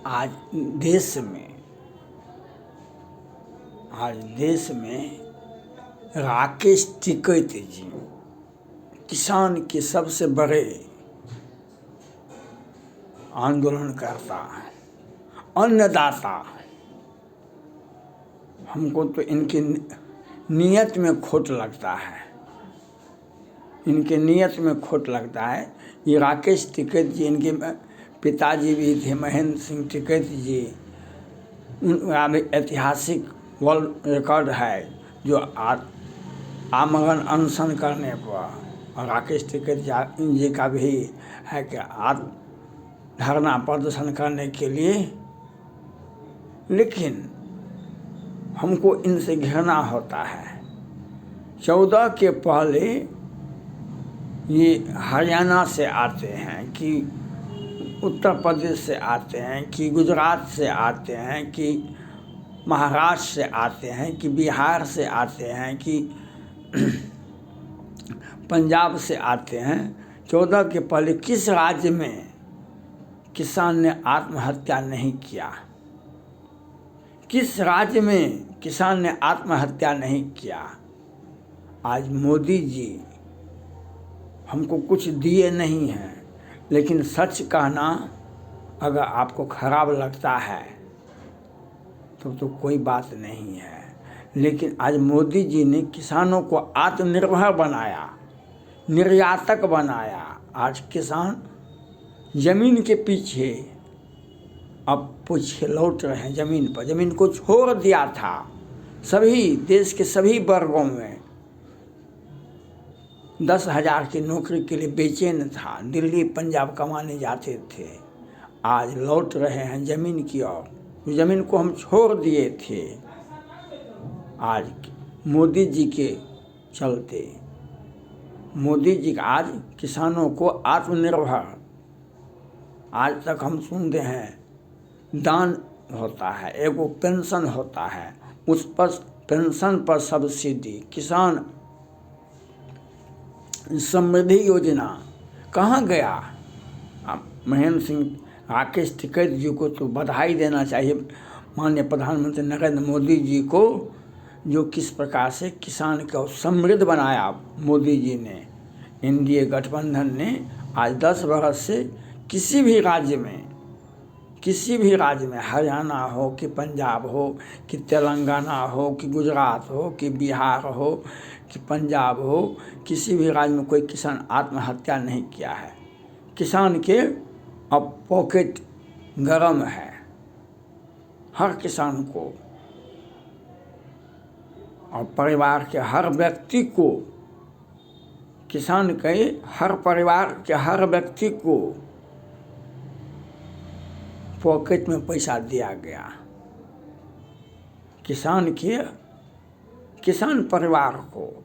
आज देश में राकेश टिकैत जी किसान के सबसे बड़े आंदोलनकर्ता हैं, अन्नदाता। हमको तो इनकी नीयत में खोट लगता है, ये राकेश टिकैत जी, इनके पिताजी भी थे महेंद्र सिंह टिकैत जी। उनका भी ऐतिहासिक वर्ल्ड रिकॉर्ड है जो आमरण अनशन करने पर, और राकेश टिकैत जी का भी है कि धरना प्रदर्शन करने के लिए। लेकिन हमको इनसे घृणा होता है। 14 के पहले ये हरियाणा से आते हैं कि उत्तर प्रदेश से आते हैं कि गुजरात से आते हैं कि महाराष्ट्र से आते हैं कि बिहार से आते हैं कि पंजाब से आते हैं। 14 के पहले किस राज्य में किसान ने आत्महत्या नहीं किया? किस राज्य में किसान ने आत्महत्या नहीं किया? आज मोदी जी हमको कुछ दिए नहीं हैं, लेकिन सच कहना अगर आपको खराब लगता है तो कोई बात नहीं है। लेकिन आज मोदी जी ने किसानों को आत्मनिर्भर बनाया, निर्यातक बनाया। आज किसान जमीन के पीछे अब पीछे लौट रहे हैं। जमीन को छोड़ दिया था। सभी देश के सभी वर्गों में 10,000 की नौकरी के लिए बेचैन था, दिल्ली पंजाब कमाने जाते थे। आज लौट रहे हैं जमीन की ओर, जमीन को हम छोड़ दिए थे। आज मोदी जी के चलते, मोदी जी आज किसानों को आत्मनिर्भर, आज तक हम सुनते हैं दान होता है, एगो पेंशन होता है, उस पर पेंशन पर सब्सिडी, किसान समृद्धि योजना कहाँ गया? महेंद्र सिंह राकेश टिकैत जी को तो बधाई देना चाहिए, माननीय प्रधानमंत्री नरेंद्र मोदी जी को, जो किस प्रकार से किसान को समृद्ध बनाया मोदी जी ने। एनडीए गठबंधन ने आज 10 वर्ष से किसी भी राज्य में हरियाणा हो कि पंजाब हो कि तेलंगाना हो कि गुजरात हो कि बिहार हो कि पंजाब हो, किसी भी राज्य में कोई किसान आत्महत्या नहीं किया है। किसान के अब पॉकेट गरम है, हर किसान को और परिवार के हर व्यक्ति को, किसान के हर परिवार के हर व्यक्ति को पॉकेट में पैसा दिया गया। किसान परिवार को,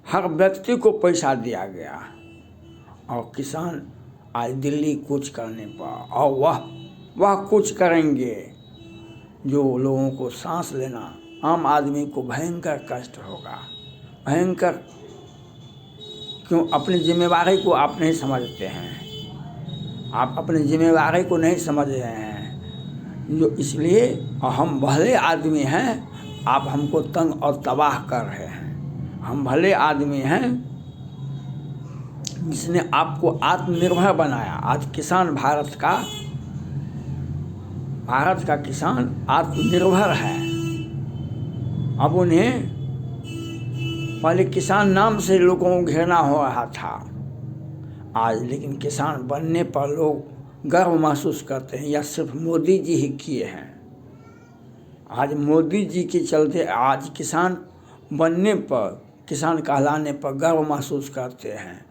हर व्यक्ति को पैसा दिया गया। और किसान आज दिल्ली कूच करने पर, और वह कुछ करेंगे जो लोगों को सांस लेना, आम आदमी को भयंकर कष्ट होगा। भयंकर क्यों? अपनी जिम्मेवारी को आप नहीं समझते हैं, आप अपनी जिम्मेवारी को नहीं समझ रहे हैं। जो इसलिए हम भले आदमी हैं, आप हमको तंग और तबाह कर रहे हैं। हम भले आदमी हैं जिसने आपको आत्मनिर्भर बनाया। आज किसान भारत का किसान आत्मनिर्भर है। अब उन्हें पहले किसान नाम से लोगों को घृणा हो रहा था, आज लेकिन किसान बनने पर लोग गर्व महसूस करते हैं। या सिर्फ मोदी जी ही किए हैं? आज मोदी जी के चलते आज किसान बनने पर, किसान कहलाने पर गर्व महसूस करते हैं।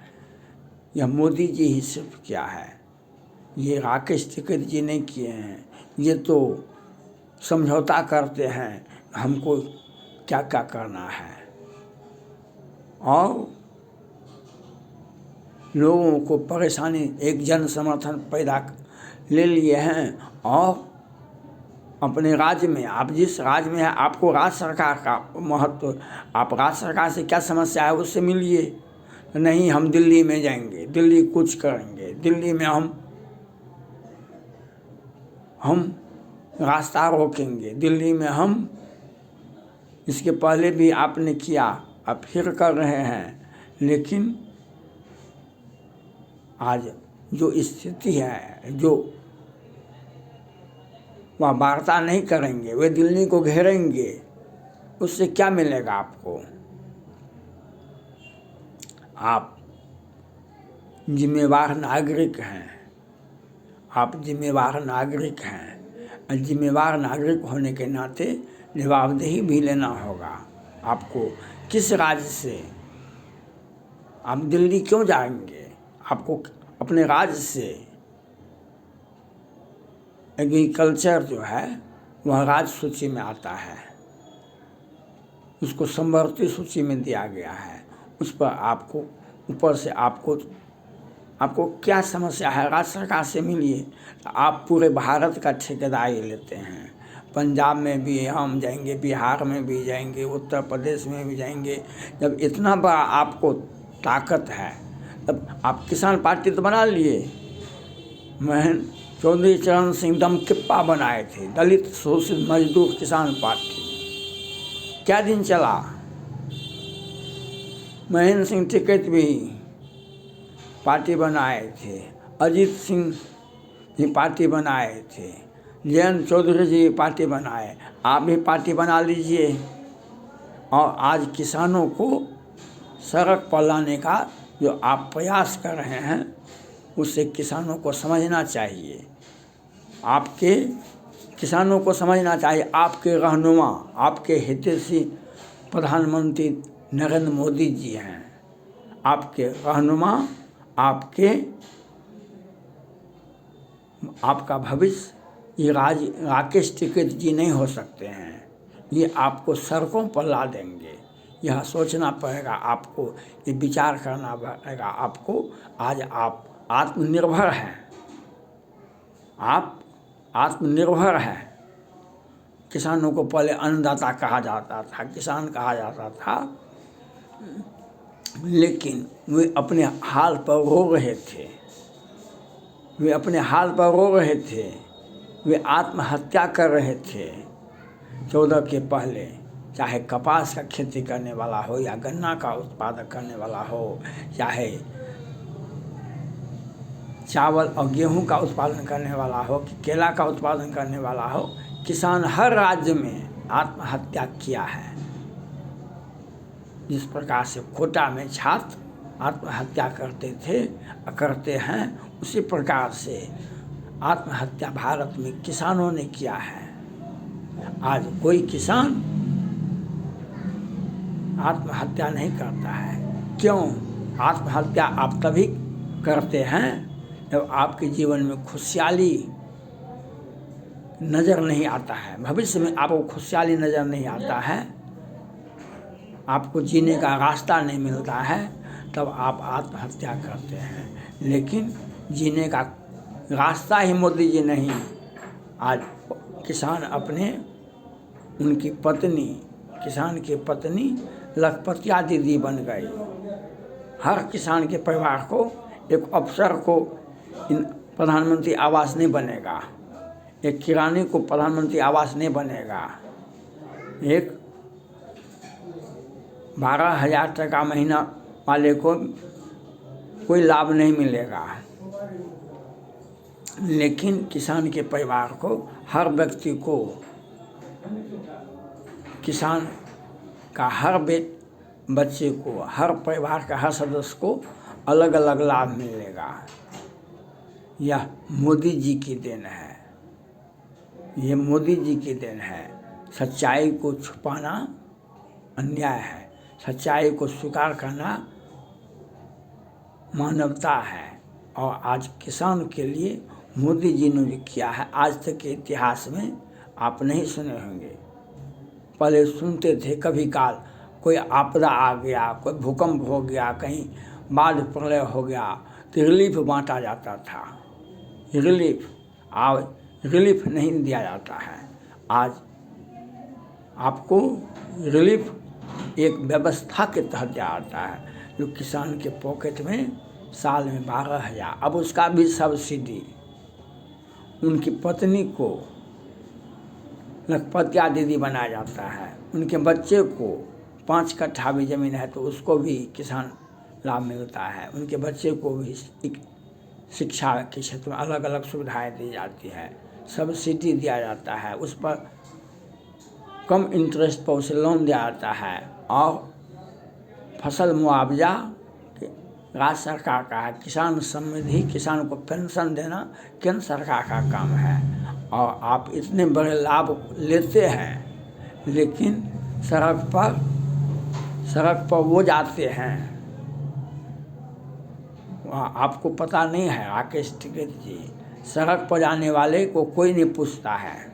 यह मोदी जी ही सिर्फ किया है, ये राकेश टिकैत जी नहीं किए हैं। ये तो समझौता करते हैं हमको क्या क्या करना है, और लोगों को परेशानी, एक जन समर्थन पैदा ले लिए हैं। और अपने राज्य में, आप जिस राज्य में है, आपको राज्य सरकार का महत्व, आप राज्य सरकार से क्या समस्या है उससे मिलिए। नहीं, हम दिल्ली में जाएंगे, दिल्ली कुछ करेंगे, दिल्ली में हम हम रास्ता रोकेंगे। दिल्ली में हम इसके पहले भी आपने किया, अब फिर कर रहे हैं, लेकिन आज जो स्थिति है, जो वह वार्ता नहीं करेंगे, वे दिल्ली को घेरेंगे, उससे क्या मिलेगा आपको? आप जिम्मेवार नागरिक हैं, आप जिम्मेवार नागरिक हैं, और जिम्मेवार नागरिक होने के नाते जवाबदेही भी लेना होगा आपको। किस राज्य से आप दिल्ली क्यों जाएंगे? आपको अपने राज्य से एग्रीकल्चर जो है वह राज्य सूची में आता है, उसको समवर्ती सूची में दिया गया है। उस पर आपको ऊपर से आपको क्या समस्या है? राज्य सरकार से मिलिए। आप पूरे भारत का ठेकेदारी लेते हैं। पंजाब में भी हम जाएंगे, बिहार में भी जाएंगे, उत्तर प्रदेश में भी जाएंगे। जब इतना बड़ा आपको ताकत है, तब आप किसान पार्टी तो बना लिए। महेंद्र चौधरी चरण सिंह दमकिप्पा बनाए थे, दलित शोषित मजदूर किसान पार्टी। क्या दिन चला? महेंद्र सिंह टिकैत भी पार्टी बनाए थे, अजीत सिंह भी पार्टी बनाए थे, जयंत चौधरी जी पार्टी बनाए। आप भी पार्टी बना लीजिए और आज किसानों को सड़क पर लाने का जो आप प्रयास कर रहे हैं, उससे किसानों को समझना चाहिए। आपके किसानों को समझना चाहिए। आपके रहनुमा, आपके हितैषी प्रधानमंत्री नरेंद्र मोदी जी हैं। आपके रहनुमा, आपका भविष्य ये राकेश टिकैत जी नहीं हो सकते हैं। ये आपको सड़कों पर ला देंगे। यह सोचना पड़ेगा आपको, ये विचार करना पड़ेगा आपको। आज आप आत्मनिर्भर हैं, आप आत्मनिर्भर हैं। किसानों को पहले अन्नदाता कहा जाता था, किसान कहा जाता था, लेकिन वे अपने हाल पर रो रहे थे। वे अपने हाल पर रो रहे थे। वे आत्महत्या कर रहे थे 14 के पहले। चाहे कपास का खेती करने वाला हो, या गन्ना का उत्पादन करने वाला हो, चाहे चावल और गेहूं का उत्पादन करने वाला हो, कि केला का उत्पादन करने वाला हो, किसान हर राज्य में आत्महत्या किया है। जिस प्रकार से कोटा में छात्र आत्महत्या करते थे, करते हैं, उसी प्रकार से आत्महत्या भारत में किसानों ने किया है। आज कोई किसान आत्महत्या नहीं करता है। क्यों? आत्महत्या आप तभी करते हैं जब आपके जीवन में खुशहाली नज़र नहीं आता है, भविष्य में आपको खुशहाली नज़र नहीं आता है, आपको जीने का रास्ता नहीं मिलता है, तब आप आत्महत्या करते हैं। लेकिन जीने का रास्ता ही मोदी जी नहीं। आज किसान उनकी पत्नी, किसान की पत्नी लखपतिया दीदी बन गई। हर किसान के परिवार को, एक अफसर को प्रधानमंत्री आवास नहीं बनेगा, एक किरानी को प्रधानमंत्री आवास नहीं बनेगा, एक 12,000 टका महीना वाले को कोई लाभ नहीं मिलेगा। लेकिन किसान के परिवार को, हर व्यक्ति को, किसान का हर बच्चे को, हर परिवार का हर सदस्य को अलग अलग लाभ मिलेगा। यह मोदी जी की देन है, ये मोदी जी की देन है। सच्चाई को छुपाना अन्याय है, सच्चाई को स्वीकार करना मानवता है। और आज किसान के लिए मोदी जी ने जो किया है, आज तक के इतिहास में आप नहीं सुने होंगे। पहले सुनते थे, कभी काल कोई आपदा आ गया, कोई भूकंप हो गया, कहीं बाढ़ प्रलय हो गया, तो रिलीफ बांटा जाता था। रिलीफ, आज रिलीफ नहीं दिया जाता है। आज आपको रिलीफ एक व्यवस्था के तहत दिया जाता है, जो किसान के पॉकेट में साल में 12,000, अब उसका भी सब्सिडी, उनकी पत्नी को लखपतिया दीदी बनाया जाता है, उनके बच्चे को 5 कट्ठा भी ज़मीन है तो उसको भी किसान लाभ मिलता है, उनके बच्चे को भी शिक्षा के क्षेत्र में अलग अलग सुविधाएं दी जाती है, सब्सिडी दिया जाता है, उस पर कम इंटरेस्ट पर उसे लोन दिया जाता है और फसल मुआवजा राज्य सरकार का है। किसान समृद्धि, किसान को पेंशन देना केंद्र सरकार का काम है। और आप इतने बड़े लाभ लेते हैं लेकिन सड़क पर वो जाते हैं, वहाँ आपको पता नहीं है। राकेश टिकैत जी, सड़क पर जाने वाले को कोई नहीं पूछता है।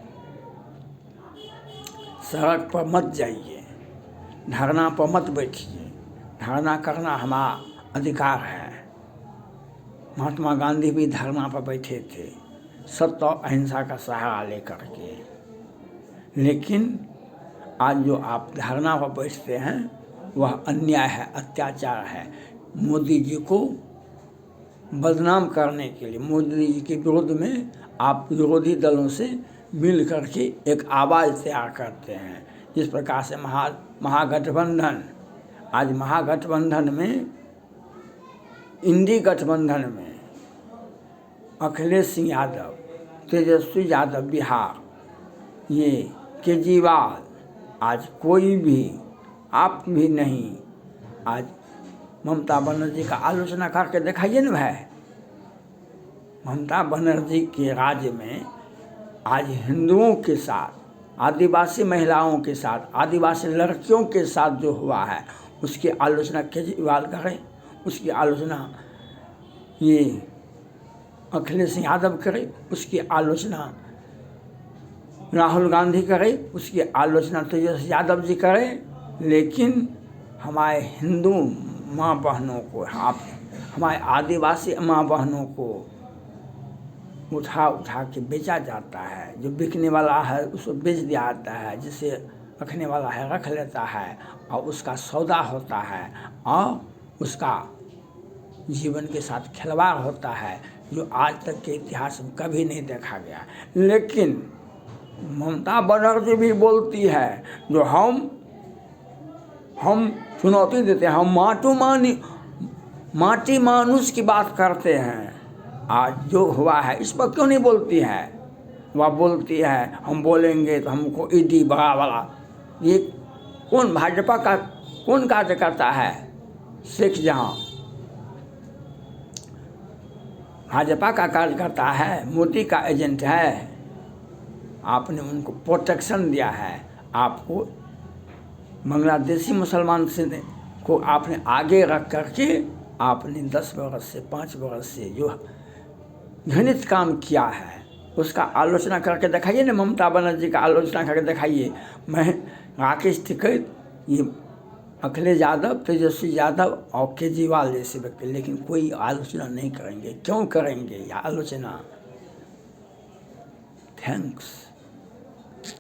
सड़क पर मत जाइए, धरना पर मत बैठिए, धरना करना हमारा अधिकार है। महात्मा गांधी भी धरना पर बैठे थे सत्य और अहिंसा का सहारा लेकर के, लेकिन आज जो आप धरना पर बैठते हैं वह अन्याय है, अत्याचार है। मोदी जी को बदनाम करने के लिए, मोदी जी के विरोध में आप विरोधी दलों से मिल करके एक आवाज़ तैयार करते हैं। जिस प्रकार से महागठबंधन, आज महागठबंधन में, इंडी गठबंधन में अखिलेश सिंह यादव, तेजस्वी यादव बिहार, ये केजरीवाल, आज कोई भी, आप भी नहीं, आज ममता बनर्जी का आलोचना करके दिखाइए ना भाई। ममता बनर्जी के राज्य में आज हिंदुओं के साथ, आदिवासी महिलाओं के साथ, आदिवासी लड़कियों के साथ जो हुआ है उसकी आलोचना केजरीवाल करे, उसकी आलोचना ये अखिलेश यादव करे, उसकी आलोचना राहुल गांधी करे, उसकी आलोचना तेजस्वी यादव जी करे, लेकिन हमारे हिंदू माँ बहनों को, हमारे आदिवासी माँ बहनों को उठा के बेचा जाता है। जो बिकने वाला है उसको बेच दिया जाता है, जिसे रखने वाला है रख लेता है और उसका सौदा होता है और उसका जीवन के साथ खिलवाड़ होता है, जो आज तक के इतिहास में कभी नहीं देखा गया। लेकिन ममता बनर्जी भी बोलती है, जो हम चुनौती देते हैं, हम माटी मानुष की बात करते हैं। आज जो हुआ है इस पर क्यों नहीं बोलती है? वह बोलती है हम बोलेंगे तो हमको ईडी बड़ा वाला। ये कौन भाजपा का कौन कार्य करता है? शेख जहां भाजपा का कार्य करता है, मोदी का एजेंट है। आपने उनको प्रोटेक्शन दिया है, आपको बांग्लादेशी मुसलमान से को आपने आगे रख करके आपने 10 बरस से 5 बरस से जो घृणित काम किया है उसका आलोचना करके दिखाइए ना। ममता बनर्जी का आलोचना करके दिखाइए। मैं राकेश टिकैत, ये अखिलेश यादव, तेजस्वी यादव और केजरीवाल जैसे व्यक्ति, लेकिन कोई आलोचना नहीं करेंगे। क्यों करेंगे ये आलोचना? थैंक्स।